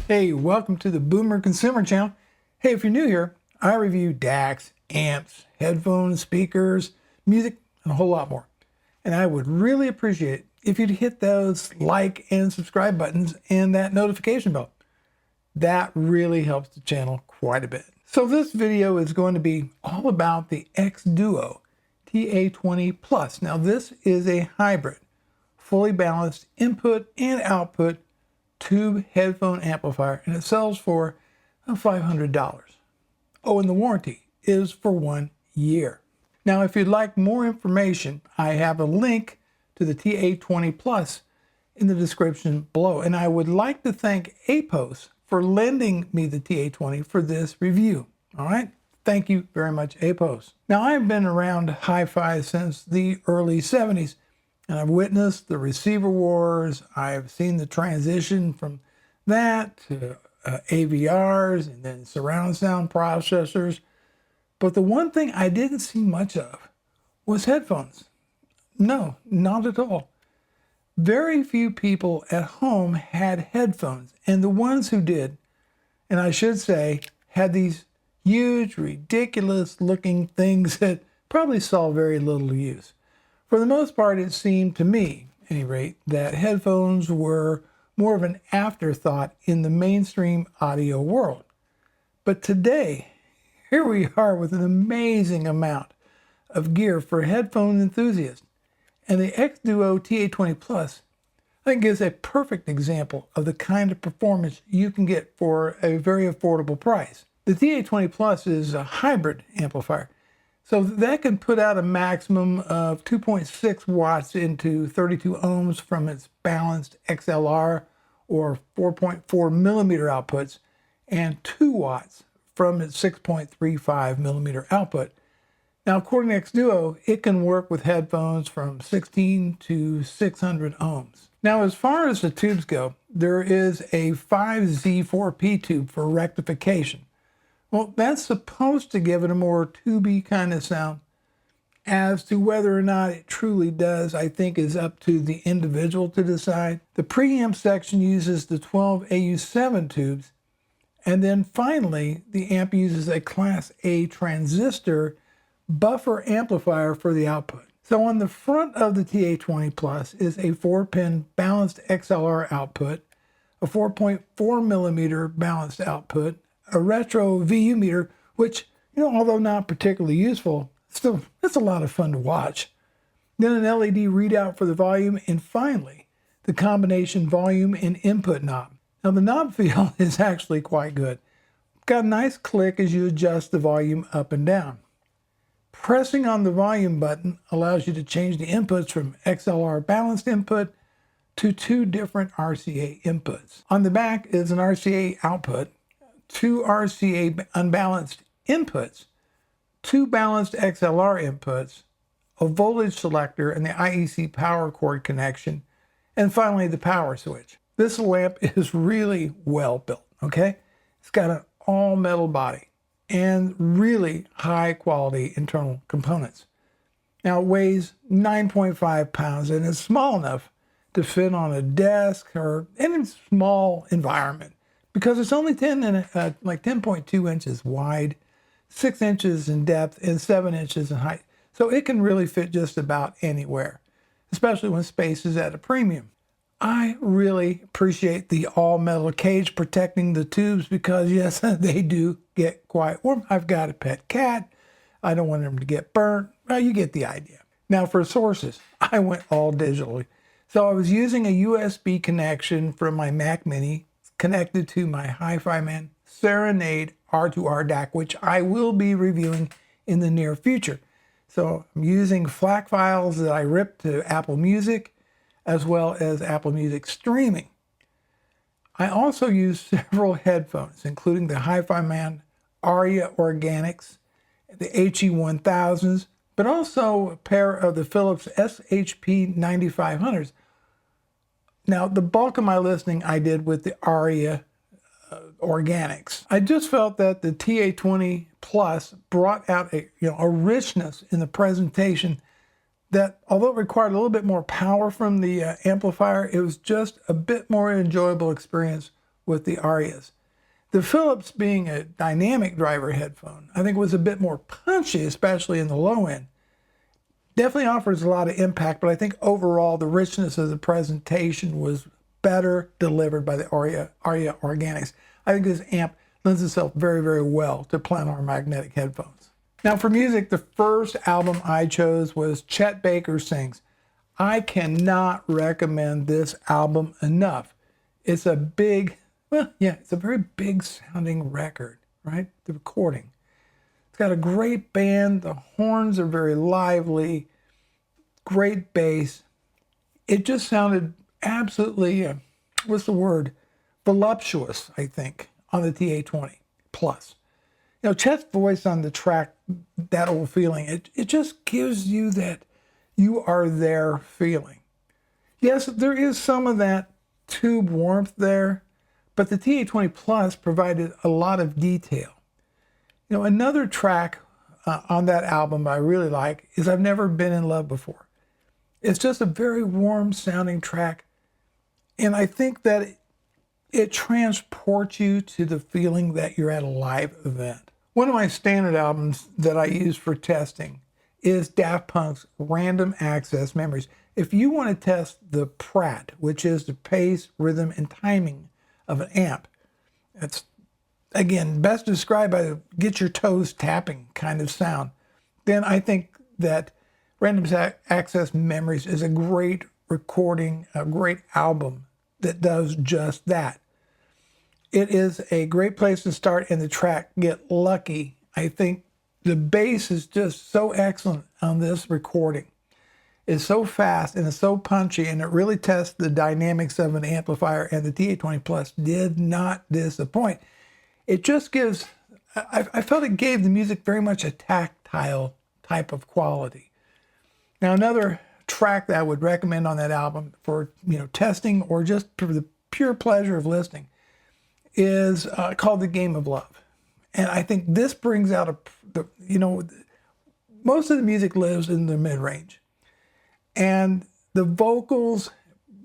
Hey, welcome to the Boomer Consumer Channel. Hey, if you're new here, I review DACs, amps, headphones, speakers, music, and a whole lot more. And I would really appreciate it if you'd hit those like and subscribe buttons and that notification bell. That really helps the channel quite a bit. So this video is going to be all about the xDuoo TA20 Plus. Now this is a hybrid, fully balanced input and output tube headphone amplifier, and it sells for $500. Oh, and the warranty is for 1 year. Now, if you'd like more information, I have a link to the TA20 Plus in the description below. And I would like to thank APOS for lending me the TA20 for this review. All right? Thank you very much, APOS. Now, I've been around hi-fi since the early 70s. And I've witnessed the receiver wars. I've seen the transition from that to AVRs and then surround sound processors. But the one thing I didn't see much of was headphones. No, not at all. Very few people at home had headphones. And the ones who did, and I should say, had these huge, ridiculous looking things that probably saw very little use. For the most part, it seemed to me, at any rate, that headphones were more of an afterthought in the mainstream audio world. But today, here we are with an amazing amount of gear for headphone enthusiasts. And the xDuoo TA20 Plus, I think, is a perfect example of the kind of performance you can get for a very affordable price. The TA20 Plus is a hybrid amplifier. So that can put out a maximum of 2.6 watts into 32 ohms from its balanced XLR or 4.4 millimeter outputs and 2 watts from its 6.35 millimeter output. Now, according to xDuoo, it can work with headphones from 16 to 600 ohms. Now, as far as the tubes go, there is a 5Z4P tube for rectification. Well, that's supposed to give it a more tubey kind of sound. As to whether or not it truly does, I think is up to the individual to decide. The preamp section uses the 12 AU7 tubes. And then finally, the amp uses a Class A transistor buffer amplifier for the output. So on the front of the TA20 Plus is a 4-pin balanced XLR output, a 4.4 millimeter balanced output, a retro VU meter, which, although not particularly useful, still, it's a lot of fun to watch. Then an LED readout for the volume, and finally, the combination volume and input knob. Now, the knob feel is actually quite good. Got a nice click as you adjust the volume up and down. Pressing on the volume button allows you to change the inputs from XLR balanced input to 2 different RCA inputs. On the back is an RCA output, 2 RCA unbalanced inputs, 2 balanced XLR inputs, a voltage selector, and the IEC power cord connection, and finally the power switch. This lamp is really well built, okay? It's got an all-metal body and really high-quality internal components. Now, it weighs 9.5 pounds and is small enough to fit on a desk or any small environment, because it's only 10.2 inches wide, 6 inches in depth, and 7 inches in height. So it can really fit just about anywhere, especially when space is at a premium. I really appreciate the all-metal cage protecting the tubes because, yes, they do get quite warm. I've got a pet cat. I don't want them to get burnt. Well, you get the idea. Now, for sources, I went all digitally. So I was using a USB connection from my Mac Mini connected to my Hi-Fi-Man Serenade R2R DAC, which I will be reviewing in the near future. So I'm using FLAC files that I ripped to Apple Music, as well as Apple Music streaming. I also use several headphones, including the Hi-Fi-Man Aria Organics, the HE1000s, but also a pair of the Philips SHP 9500s. Now, the bulk of my listening I did with the Aria Organics. I just felt that the TA20 Plus brought out a richness in the presentation that, although it required a little bit more power from the amplifier, it was just a bit more enjoyable experience with the Arias. The Philips, being a dynamic driver headphone, I think was a bit more punchy, especially in the low end. Definitely offers a lot of impact, but I think overall the richness of the presentation was better delivered by the Aria Organics. I think this amp lends itself very, very well to planar magnetic headphones. Now for music, the first album I chose was Chet Baker Sings. I cannot recommend this album enough. It's a big, well, yeah, it's a very big sounding record, right? The recording. It's got a great band. The horns are very lively. Great bass. It just sounded absolutely, what's the word? Voluptuous, I think, on the TA20 Plus. You know, Chet's voice on the track, That Old Feeling, it just gives you that you are there feeling. Yes, there is some of that tube warmth there, but the TA20 Plus provided a lot of detail. You know, another track on that album I really like is I've Never Been in Love Before. It's just a very warm sounding track, and I think that it transports you to the feeling that you're at a live event. One of my standard albums that I use for testing is Daft Punk's Random Access Memories. If you want to test the Pratt, which is the pace, rhythm, and timing of an amp, that's, again, best described by the get your toes tapping kind of sound, then I think that Random Access Memories is a great recording, a great album that does just that. It is a great place to start in the track, Get Lucky. I think the bass is just so excellent on this recording. It's so fast and it's so punchy, and it really tests the dynamics of an amplifier, and the TA20 Plus did not disappoint. It just gives, I felt it gave the music very much a tactile type of quality. Now another track that I would recommend on that album for, you know, testing or just for the pure pleasure of listening is called The Game of Love. And I think this brings out you know, most of the music lives in the mid-range. And the vocals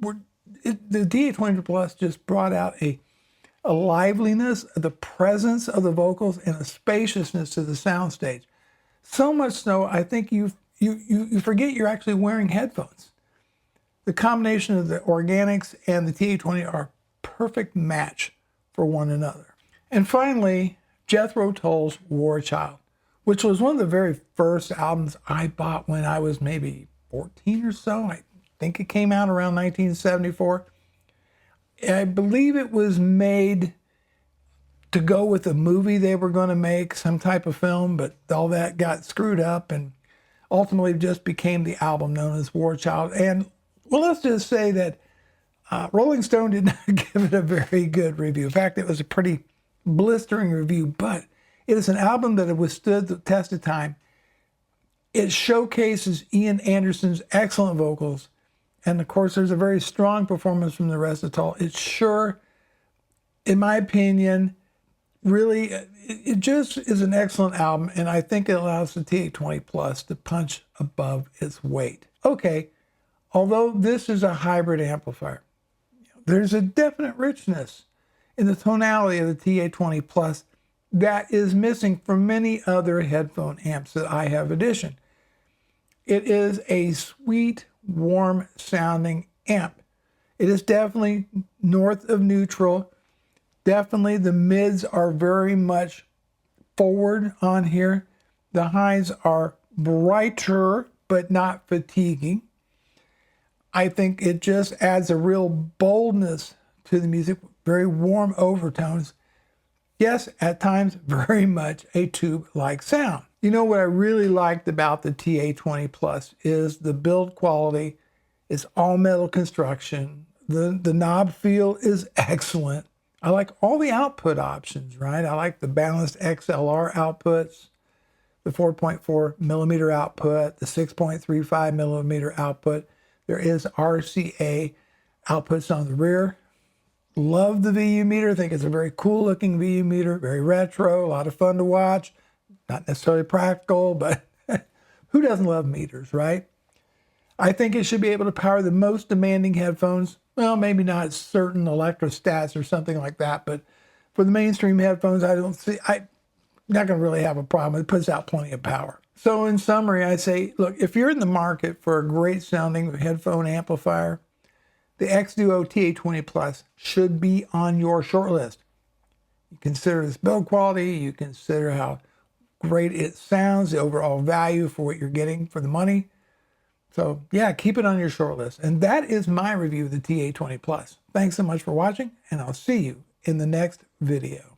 were, the TA20 Plus just brought out a liveliness, the presence of the vocals, and a spaciousness to the soundstage. So much so, I think you forget you're actually wearing headphones. The combination of the Organics and the TA20 are a perfect match for one another. And finally, Jethro Tull's War Child, which was one of the very first albums I bought when I was maybe 14 or so. I think it came out around 1974. I believe it was made to go with a movie they were going to make, some type of film, but all that got screwed up and ultimately just became the album known as War Child. And well, let's just say that Rolling Stone did not give it a very good review. In fact, it was a pretty blistering review, but it is an album that has withstood the test of time. It showcases Ian Anderson's excellent vocals, and of course there's a very strong performance from the rest of Tull. It's sure, in my opinion, really, it just is an excellent album, and I think it allows the TA20 Plus to punch above its weight. Okay, although this is a hybrid amplifier, there's a definite richness in the tonality of the TA20 Plus that is missing from many other headphone amps that I have editioned. It is a sweet, warm sounding amp. It is definitely north of neutral. Definitely the mids are very much forward on here. The highs are brighter, but not fatiguing. I think it just adds a real boldness to the music, very warm overtones. Yes, at times, very much a tube-like sound. You know what I really liked about the TA20 Plus is the build quality. It's all metal construction. The knob feel is excellent. I like all the output options, right? I like the balanced XLR outputs, the 4.4 millimeter output, the 6.35 millimeter output. There is RCA outputs on the rear. Love the VU meter. I think it's a very cool looking VU meter, very retro, a lot of fun to watch. Not necessarily practical, but who doesn't love meters, right? I think it should be able to power the most demanding headphones, Well, maybe not certain electrostats or something like that, but for the mainstream headphones, I'm not going to really have a problem. It puts out plenty of power. So in summary, I say, look, if you're in the market for a great sounding headphone amplifier, the xDuoo TA20 Plus should be on your short list. You consider this build quality, you consider how great it sounds, the overall value for what you're getting for the money. So yeah, keep it on your short list. And that is my review of the TA20 Plus. Thanks so much for watching, and I'll see you in the next video.